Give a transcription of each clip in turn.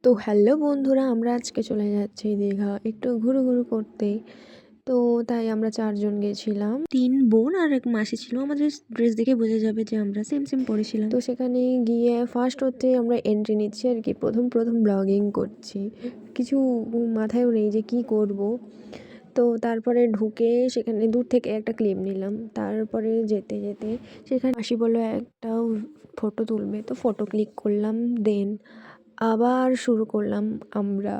তো হ্যালো বন্ধুরা, আমরা আজকে চলে যাচ্ছি দীঘা একটু ঘুরু করতে। তো তাই আমরা 4 জন গেছিলাম, 3 বোন আর এক মাসি ছিল। আমাদের ড্রেস দেখে বোঝা যাবে যে আমরা সেম পরেছিলাম। তো সেখানে গিয়ে ফার্স্ট হচ্ছে আমরা এন্ট্রি নিচ্ছি আর কি, প্রথম ব্লগিং করছি, কিছু মাথায়ও নেই যে কি করব। তো তারপরে ঢুকে সেখানে দূর থেকে একটা ক্লিপ নিলাম। তারপরে যেতে সেখানে মাসি বললো একটা ফটো তুলবে, তো ফটো ক্লিক করলাম। দেন আবার শুরু করলাম আমরা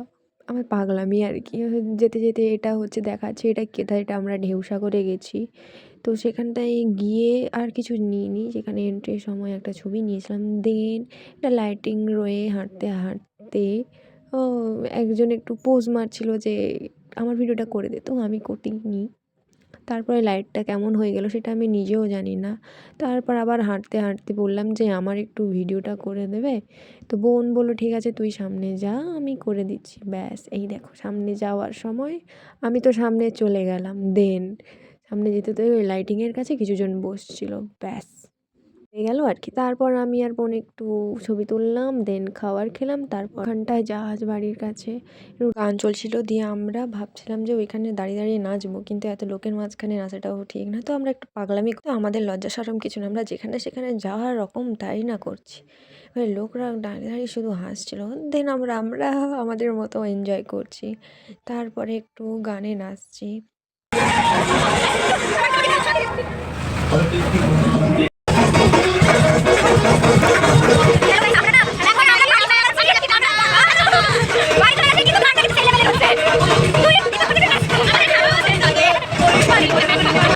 আমার পাগলামি আর কি। যেতে এটা হচ্ছে দেখাচ্ছে এটা কোথায়, এটা আমরা ঢেউসাগরে গেছি। তো সেখানটায় গিয়ে আর কিছু নিইনি, সেখানে এন্ট্রির সময় একটা ছবি নিয়েছিলাম। দেন একটা লাইটিং রয়ে হাঁটতে ও একজন একটু পোজ মারছিল যে আমার ভিডিওটা করে দে, তো আমি করিনি। তারপরে লাইটটা কেমন হয়ে গেল সেটা আমি নিজেও জানি না। তারপর আবার হাঁটতে বললাম যে আমার একটু ভিডিওটা করে দেবে। তো বোন বলল ঠিক আছে তুই সামনে যা, আমি করে দিচ্ছি। ব্যাস এই দেখো সামনে যাওয়ার সময় আমি তো সামনে চলে গেলাম। দেন সামনে যেতে ওই লাইটিংয়ের কাছে কিছুজন বসছিল, ব্যাস হয়ে গেল আর কি। তারপর আমি আর বোন একটু ছবি তুললাম, দেন খাবার খেলাম। তারপর ওখানটায় জাহাজ বাড়ির কাছে একটু গান চলছিল, দিয়ে আমরা ভাবছিলাম যে ওইখানে দাঁড়িয়ে নাচবো, কিন্তু এত লোকের মাঝখানে নাচাটাও ঠিক না। তো আমরা একটু পাগলামি, তো আমাদের লজ্জা শরম কিছু না, আমরা যেখানে সেখানে যাওয়ার রকম তাই না করছি। এবার লোকরা দাঁড়িয়ে শুধু হাসছিল। দেন আমরা আমাদের মতো এনজয় করছি। তারপরে একটু গানে নাচছি।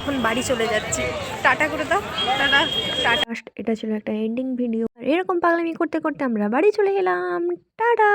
এখন বাড়ি চলে যাচ্ছি, টাটা করে দাও। Tata tata. এটা ছিল একটা এন্ডিং ভিডিও, আর এরকম পাগলামি করতে আমরা বাড়ি চলে গেলাম। টাটা।